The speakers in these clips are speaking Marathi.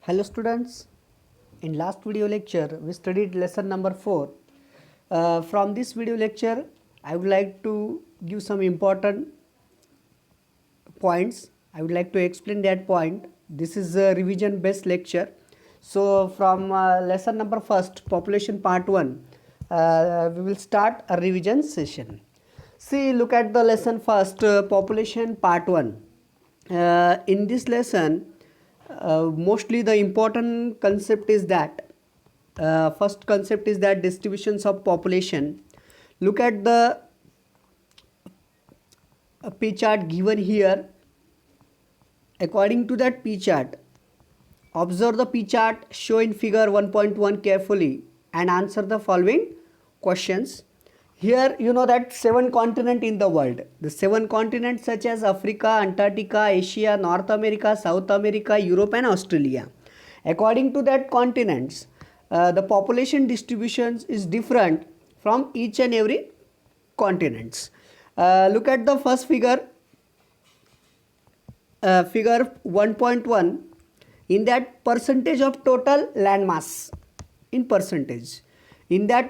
Hello students, in last video lecture we studied lesson number 4. From this video lecture I would like to give some important points. I would like to explain that point. This is a revision based lecture. So from lesson number first, population part 1, we will start a revision session. See, look at the lesson first, population part 1. In this lesson, mostly the important concept is that first concept is that distributions of population. Look at the P chart given here. According to that P chart, observe the P chart shown in figure 1.1 carefully and answer the following questions. Here you know that 7 continents in the world. The 7 continents such as Africa, Antarctica, Asia, North America, South America, Europe and Australia. According to that continents, the population distributions is different from each and every continents. Look at the first figure, figure 1.1. In that percentage of total land mass, in percentage, in that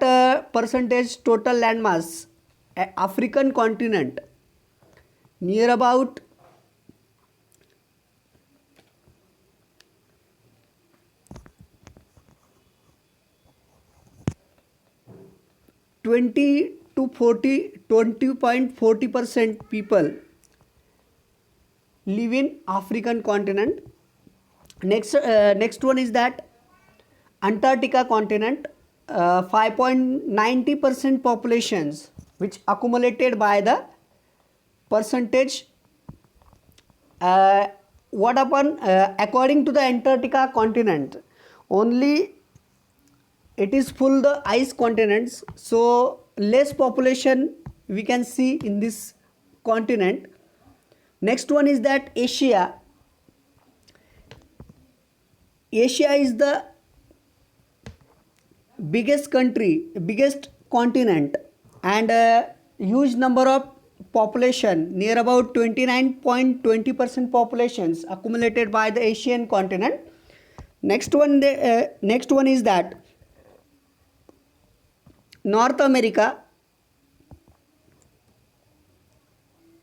percentage total land mass, African continent near about 20.40% people live in African continent. Next one is that Antarctica continent, 5.90% populations which accumulated by the percentage. What happened according to the Antarctica continent, only it is full the ice continents, so less population we can see in this continent. Next one is that Asia is the biggest country, biggest continent, and a huge number of population, near about 29.20% populations accumulated by the Asian continent. Next one is that North America.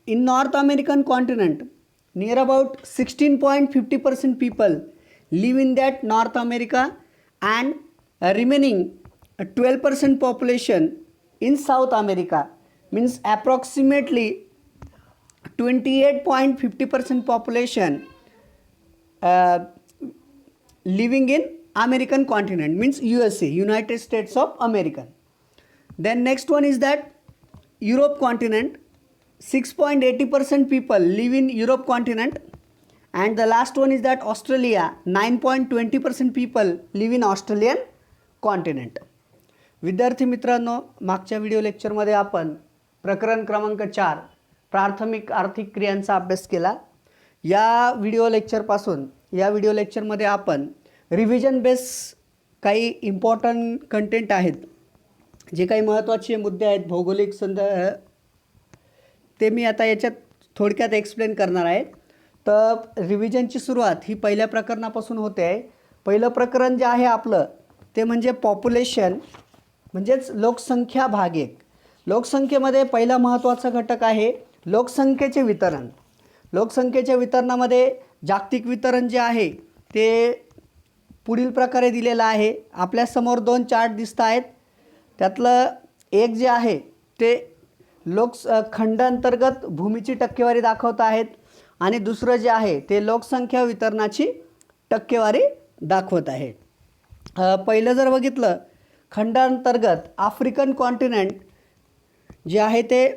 In North American continent, near about 16.50% people live in that North America, and remaining 12% population in South America, means approximately 28.50% population living in American continent, means USA, United States of America. Then next one is that Europe continent, 6.80% people live in Europe continent, and the last one is that Australia, 9.20% people live in Australian continent. विद्यार्थी मित्रांनो, मागच्या व्हिडिओ लेक्चरमध्ये आपण प्रकरण क्रमांक 4 प्राथमिक आर्थिक क्रियांचा अभ्यास केला. या व्हिडिओ लेक्चरमध्ये आपण रिव्हिजन बेस काही इम्पॉर्टंट कंटेंट आहेत, जे काही महत्त्वाचे मुद्दे आहेत भौगोलिक ते मी आता याच्यात थोडक्यात एक्सप्लेन करणार आहे. तर रिव्हिजनची सुरुवात ही पहिल्या प्रकरणापासून होते आहे. पहिलं प्रकरण जे आहे आपलं ते म्हणजे पॉप्युलेशन, म्हणजेच लोकसंख्या भाग 1. लोकसंख्येमध्ये पहिला महत्त्वाचा घटक आहे लोकसंख्येचे वितरण. लोकसंख्येच्या वितरणामध्ये जागतिक वितरण जे आहे ते पुढील प्रकारे दिलेलं आहे. आपल्यासमोर 2 चार्ट दिसत आहेत. त्यातलं एक जे आहे ते खंडांतर्गत भूमीची टक्केवारी दाखवत आहेत, आणि दुसरं जे आहे ते लोकसंख्या वितरणाची टक्केवारी दाखवत आहे. पहिलं जर बघितलं खंडांतर्गत, आफ्रिकन कॉन्टिनेंट जे आहे ते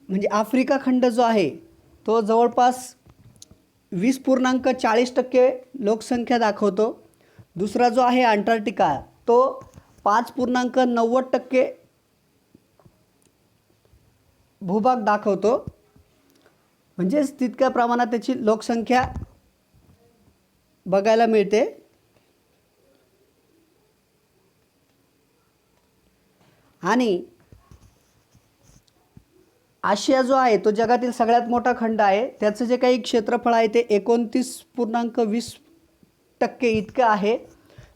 म्हणजे आफ्रिका खंड जो आहे तो जवळपास 20.40% लोकसंख्या दाखवतो. दुसरा जो आहे अंटार्क्टिका तो 5.90% भूभाग दाखवतो, म्हणजेच तितक्या प्रमाणात त्याची लोकसंख्या बघायला मिळते. आणि आशिया जो आहे तो जगातील सगळ्यात मोठा खंड आहे. त्याचं जे काही क्षेत्रफळ आहे ते 29.20% टक्के इतकं आहे.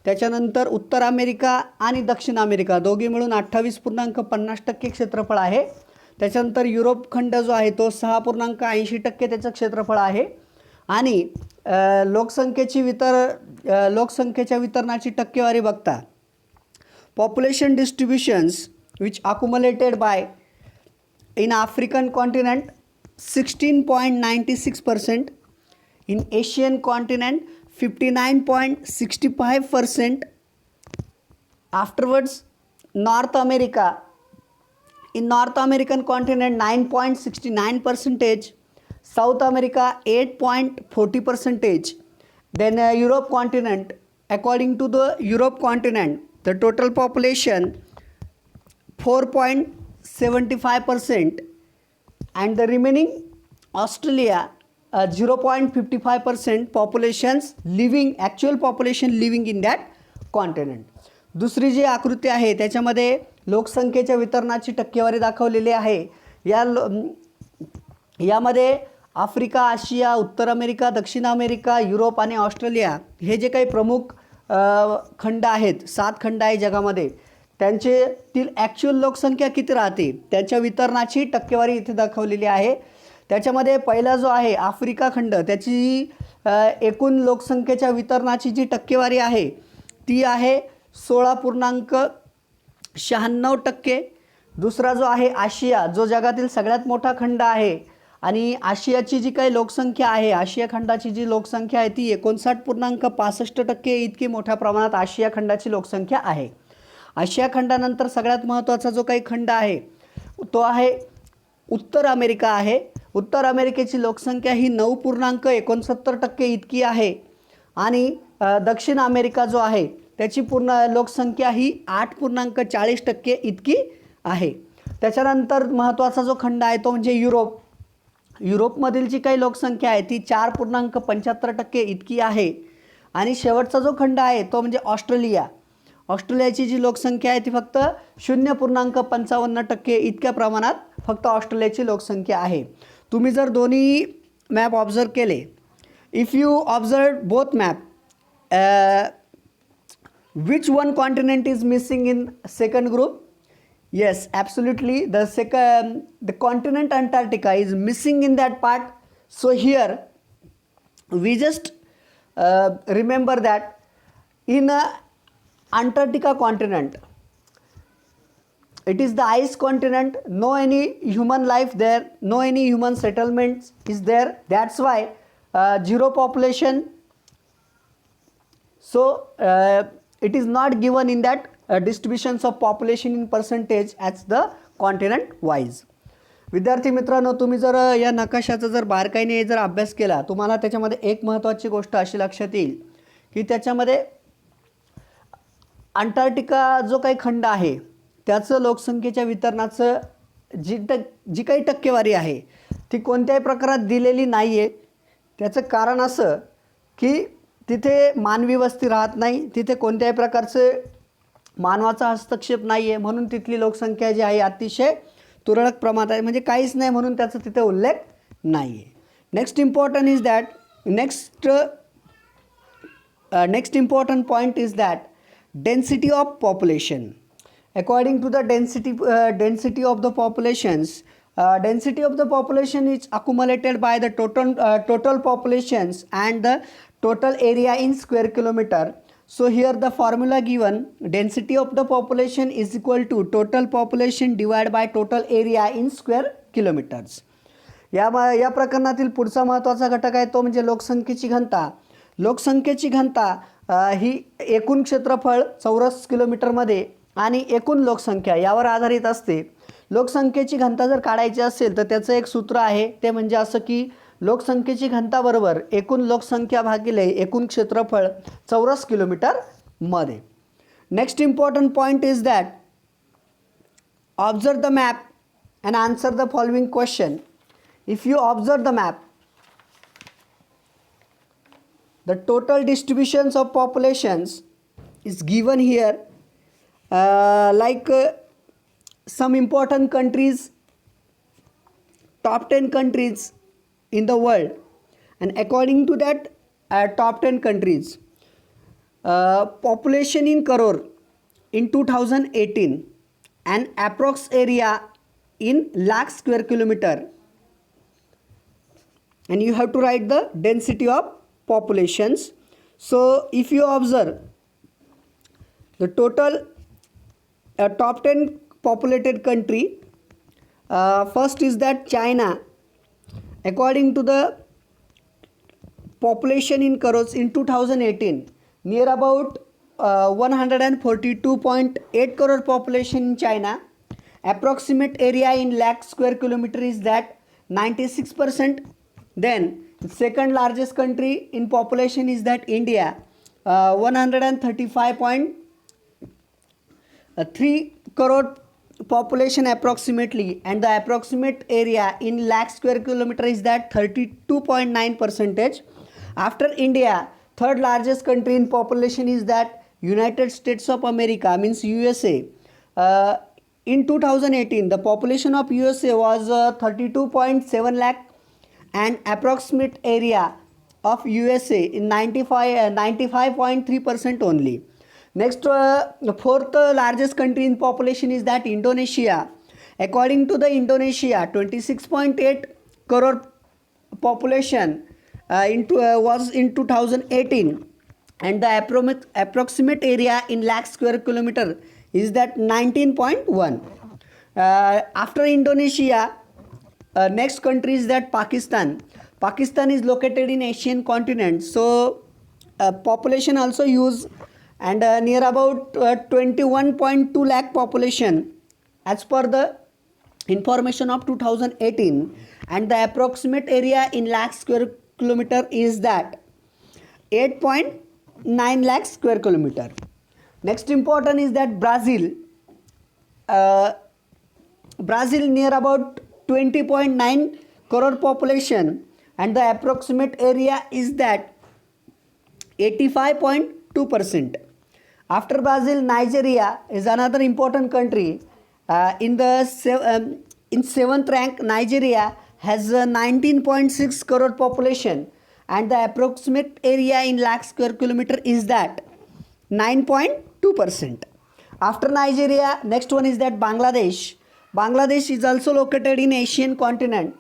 त्याच्यानंतर उत्तर अमेरिका आणि दक्षिण अमेरिका दोघी मिळून 28.50% क्षेत्रफळ आहे. त्याच्यानंतर युरोप खंड जो आहे तो 6.80% त्याचं क्षेत्रफळ आहे. आणि लोकसंख्येच्या वितरणाची टक्केवारी बघता population distributions which accumulated by in African continent 16.96%, in Asian continent 59.65%, afterwards North America, in North American continent 9.69%, South America 8.40%, then Europe continent, according to the Europe continent the total population 4.75%, and the remaining Australia 0.55% populations living, actual population living in that continent. दुसरी जी आकृती आहे त्याच्यामध्ये लोकसंख्येच्या वितरणाची टक्केवारी दाखवलेली आहे. यामध्ये आफ्रिका, आशिया, उत्तर अमेरिका, दक्षिण अमेरिका, युरोप आणि ऑस्ट्रेलिया हे जे काही प्रमुख खंड आहेत, 7 खंड आहे जगामध्ये, त्यांचेतील ॲक्च्युअल लोकसंख्या किती राहते त्याच्या वितरणाची टक्केवारी इथे दाखवलेली आहे. त्याच्यामध्ये पहिला जो आहे आफ्रिका खंड, त्याची एकूण लोकसंख्येच्या वितरणाची जी टक्केवारी आहे ती आहे 16.96%. दुसरा जो आहे आशिया, जो जगातील सगळ्यात मोठा खंड आहे, आणि आशियाची जी काही लोकसंख्या आहे, आशिया खंडाची जी लोकसंख्या आहे ती 59.65% इतकी मोठ्या प्रमाणात आशिया खंडाची लोकसंख्या आहे. आशिया खंडानंतर सगळ्यात महत्त्वाचा जो काही खंड आहे तो आहे उत्तर अमेरिका आहे. उत्तर अमेरिकेची लोकसंख्या ही 9.69% इतकी आहे. आणि दक्षिण अमेरिका जो आहे त्याची पूर्ण लोकसंख्या ही 8.40% इतकी आहे. त्याच्यानंतर महत्त्वाचा जो खंड आहे तो म्हणजे युरोप. युरोपमधील जी काही लोकसंख्या आहे ती 4.75% इतकी आहे. आणि शेवटचा जो खंड आहे तो म्हणजे ऑस्ट्रेलिया. ऑस्ट्रेलियाची जी लोकसंख्या आहे ती फक्त 0.55% इतक्या प्रमाणात फक्त ऑस्ट्रेलियाची लोकसंख्या आहे. तुम्ही जर दोन्ही मॅप ऑब्झर्व केले, if you observe both map, which one continent is missing in second group? Yes, absolutely, the continent Antarctica is missing in that part. So here we just remember that in Antarctica continent, it is the ice continent, no any human life there, no any human settlements is there, that's why zero population. So it is not given in that distributions of population in percentage as the continent wise. विद्यार्थी मित्रांनो, तुम्ही जर या नकाशाचा जर बारकाईने जर अभ्यास केला, तुम्हाला त्याच्यामध्ये एक महत्त्वाची गोष्ट अशी लक्षात येईल की त्याच्यामध्ये अंटार्क्टिका जो काही खंड आहे त्याचं लोकसंख्येच्या वितरणाचं जी काही टक्केवारी आहे ती कोणत्याही प्रकारात दिलेली नाही आहे. त्याचं कारण असं की तिथे मानवी वस्ती राहत नाही, तिथे कोणत्याही प्रकारचे मानवाचा हस्तक्षेप नाही आहे, म्हणून तिथली लोकसंख्या जी आहे अतिशय तुरळक प्रमाणात आहे, म्हणजे काहीच नाही म्हणून त्याचा तिथे उल्लेख नाही आहे. Next important point is that density of population. According to the density of the populations, density of the population is accumulated by the total populations and the total area in square kilometer. So here the formula given, density of the population is equal to total population divided by total area in square kilometers. या प्रकरणातील पुढचा महत्त्वाचा घटक आहे तो म्हणजे लोकसंख्येची घनता. लोकसंख्येची घनता ही एकूण क्षेत्रफळ चौरस किलोमीटरमध्ये आणि एकूण लोकसंख्या यावर आधारित असते. लोकसंख्येची घनता जर काढायची असेल तर त्याचं एक सूत्र आहे, ते म्हणजे असं की लोकसंख्येची घनता बरोबर एकूण लोकसंख्या भागिले एकूण क्षेत्रफळ चौरस किलोमीटरमध्ये. Next important point is that observe the map and answer the following question. If you observe the map, the total distributions of populations is given here. Some important countries, top 10 countries in the world, and according to that top 10 countries, population in crore in 2018 and approx area in lakh square kilometer, and you have to write the density of populations. So if you observe the total top 10 populated country, first is that China. According to the population in crores in 2018, near about 142.8 crore population in China. Approximate area in lakh square kilometer is that 96%. Then second largest country in population is that India, 135.3 crore population approximately, and the approximate area in lakh square kilometer is that 32.9%. After India, third largest country in population is that United States of America, means USA. In 2018, the population of USA was 32.7 lakh, and approximate area of USA in 95.3% only. Next, fourth largest country in population is that Indonesia. According to the Indonesia, 26.8 crore population was in 2018, and the approximate area in lakh square kilometer is that 19.1. After Indonesia, next country is that Pakistan. Pakistan is located in Asian continent, so population also use, and near about 21.2 lakh population as per the information of 2018, and the approximate area in lakh square kilometer is that 8.9 lakh square kilometer. Next important is that Brazil. Brazil near about 20.9 crore population, and the approximate area is that 85.2%. After Brazil, Nigeria is another important country. In seventh rank, Nigeria has a 19.6 crore population, and the approximate area in lakh square kilometer is that 9.2%. After Nigeria, next one is that Bangladesh. Bangladesh is also located in Asian continent.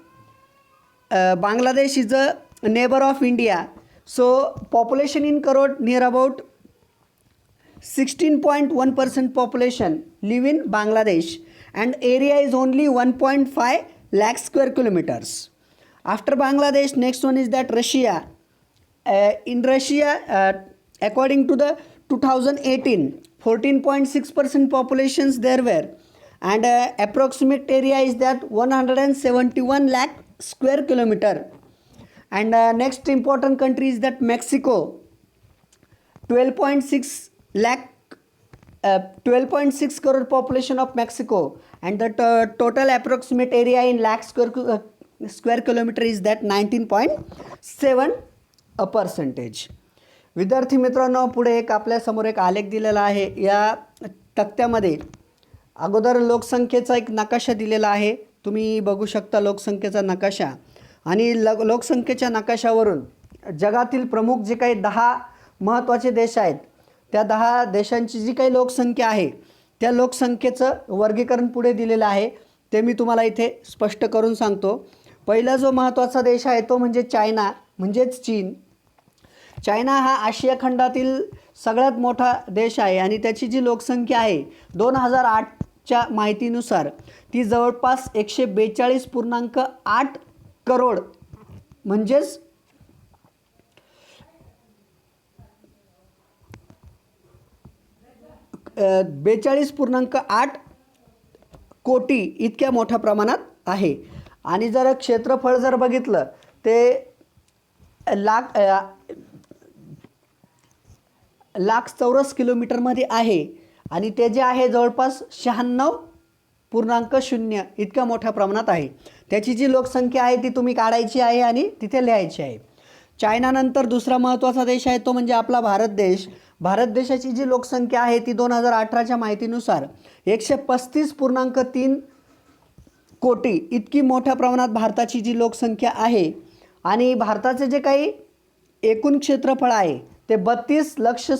Bangladesh is a neighbor of India. So population in crore near about 16.1% population live in Bangladesh, and area is only 1.5 lakh square kilometers. After Bangladesh, next one is that Russia. In Russia, according to the 2018, 14.6% populations there were, and approximate area is that 171 lakh square kilometer. And next important country is that Mexico. 12.6 crore population of Mexico, and the total approximate area in lakh square kilometer is that 19.7%. विद्यार्थी मित्रांनो, पुढे एक आपल्यासमोर एक आलेख दिलेला आहे. या तक्त्यामध्ये अगोदर लोकसंख्येचा एक नकाशा दिलेला आहे. तुम्ही बघू शकता लोकसंख्येचा नकाशा, आणि लोकसंख्येच्या नकाशावरून जगातील प्रमुख जे काही 10 महत्त्वाचे देश आहेत, त्या 10 देशांची जी काही लोकसंख्या आहे त्या लोकसंख्येचं वर्गीकरण पुढे दिलेलं आहे. ते मी तुम्हाला इथे स्पष्ट करून सांगतो. पहिला जो महत्त्वाचा देश आहे तो म्हणजे चायना, म्हणजेच चीन. चायना हा आशिया खंडातील सगळ्यात मोठा देश आहे, आणि त्याची जी लोकसंख्या आहे 2008च्या माहितीनुसार ती जवळपास 142.8 करोड, म्हणजेच 42.8 कोटी इतक्या मोठ्या प्रमाणात आहे. आणि जर क्षेत्रफळ जर बघितलं ते लाख चौरस किलोमीटरमध्ये आहे, आणि ते जे आहे जवळपास 96.0 इतक्या मोठ्या प्रमाणात आहे. त्याची जी लोकसंख्या आहे ती तुम्ही काढायची आहे आणि तिथे लिहायची आहे. चायनानंतर दुसरा महत्त्वाचा देश आहे तो म्हणजे आपला भारत देश. भारत देशाची जी लोकसंख्या आहे ती 2018च्या माहितीनुसार 135.3 कोटी इतकी मोठ्या प्रमाणात भारताची जी लोकसंख्या आहे. आणि भारताचे जे काही एकूण क्षेत्रफळ आहे ते 32 लक्ष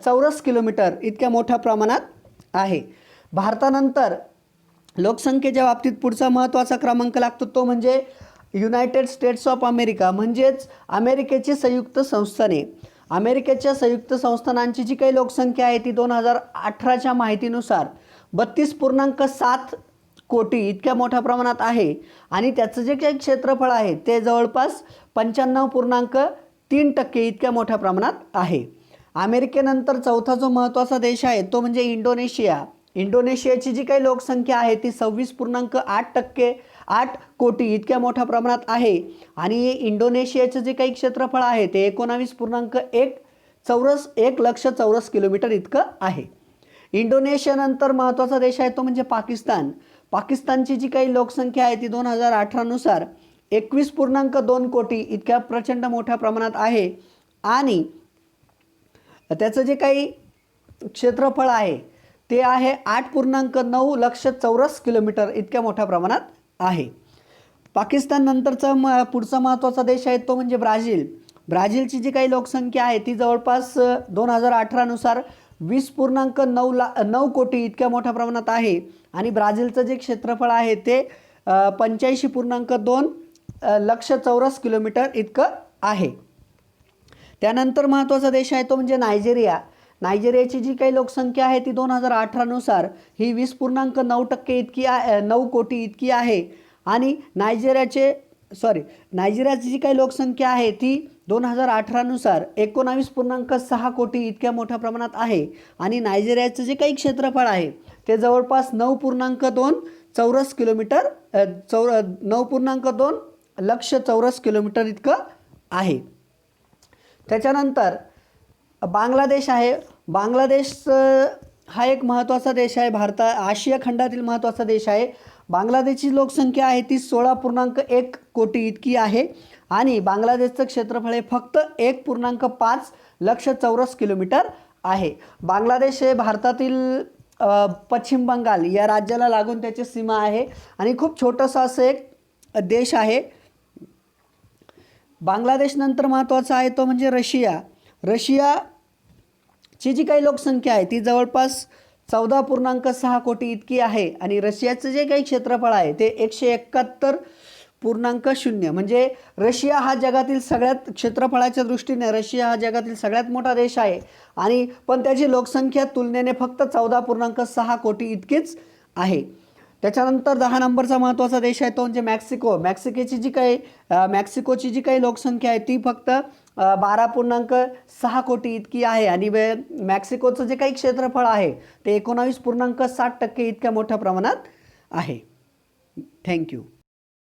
चौरस किलोमीटर इतक्या मोठ्या प्रमाणात आहे. भारतानंतर लोकसंख्येच्या बाबतीत पुढचा महत्त्वाचा क्रमांक लागतो तो म्हणजे युनायटेड स्टेट्स ऑफ अमेरिका, म्हणजेच अमेरिकेची संयुक्त संस्थाने. अमेरिकेच्या संयुक्त संस्थानांची जी काही लोकसंख्या आहे ती 2018च्या माहितीनुसार 32.7 कोटी इतक्या मोठ्या प्रमाणात आहे आणि त्याचं जे काही क्षेत्रफळ आहे ते जवळपास 95.3% इतक्या मोठ्या प्रमाणात आहे. अमेरिकेनंतर चौथा जो महत्त्वाचा देश आहे तो म्हणजे इंडोनेशिया. इंडोनेशियाची जी काही लोकसंख्या आहे ती 26.8 कोटी इतक्या मोठ्या प्रमाणात आहे आणि इंडोनेशियाचं जे काही क्षेत्रफळ आहे ते 19.1 लक्ष चौरस किलोमीटर इतकं आहे. इंडोनेशियानंतर महत्त्वाचा देश आहे तो म्हणजे पाकिस्तान. पाकिस्तानची जी काही लोकसंख्या आहे ती 2018नुसार 21.2 कोटी इतक्या प्रचंड मोठ्या प्रमाणात आहे आणि त्याचं जे काही क्षेत्रफळ आहे ते आहे 8.9 लक्ष चौरस किलोमीटर इतक्या मोठ्या प्रमाणात आहे. पाकिस्तान नंतरचा पुढचा महत्त्वाचा देश आहे तो म्हणजे ब्राझील. ब्राझीलची जी काही लोकसंख्या आहे ती जवळपास 2018नुसार 20.9 कोटी इतक्या मोठ्या प्रमाणात आहे आणि ब्राझीलचं जे क्षेत्रफळ आहे ते 85.2 लक्ष चौरस किलोमीटर इतकं आहे. त्यानंतर महत्त्वाचा देश आहे तो म्हणजे नायजेरिया. नायजेरियाची जी काही लोकसंख्या आहे ती 2018नुसार ही 20.9% इतकी 9 कोटी इतकी आहे आणि नायजेरियाची जी काही लोकसंख्या आहे ती 2018नुसार 19.6 कोटी इतक्या मोठ्या प्रमाणात आहे आणि नायजेरियाचं जे काही क्षेत्रफळ आहे ते जवळपास 9.2 चौरस किलोमीटर 9.2 लक्ष चौरस किलोमीटर इतकं आहे. त्याच्यानंतर बांगलादेश आहे. बांगलादेश हा एक महत्त्वाचा देश आहे, आशिया खंडातील महत्त्वाचा देश आहे. बांगलादेशची लोकसंख्या आहे ती 16.1 कोटी इतकी आहे आणि बांगलादेशचं क्षेत्रफळ हे फक्त 1.5 लक्ष चौरस किलोमीटर आहे. बांगलादेश हे भारतातील पश्चिम बंगाल या राज्याला लागून त्याची सीमा आहे आणि खूप छोटंसं असं एक देश आहे. बांगलादेश नंतर महत्त्वाचा आहे तो म्हणजे रशिया. रशियाची जी काही लोकसंख्या आहे ती जवळपास 14.6 कोटी इतकी आहे आणि रशियाचं जे काही क्षेत्रफळ आहे ते 171.0 म्हणजे रशिया हा जगातील सगळ्यात क्षेत्रफळाच्या दृष्टीने रशिया हा जगातील सगळ्यात मोठा देश आहे आणि पण त्याची लोकसंख्या तुलनेने फक्त 14.6 कोटी इतकीच आहे. त्याच्यानंतर 10 नंबरचा महत्त्वाचा देश आहे तो म्हणजे मेक्सिको. मेक्सिकोची जी काही लोकसंख्या आहे ती फक्त 12.6 कोटी इतकी आहे आणि मेक्सिकोचं जे काही क्षेत्रफळ आहे ते 19.7% इतक्या मोठ्या प्रमाणात आहे. थँक्यू.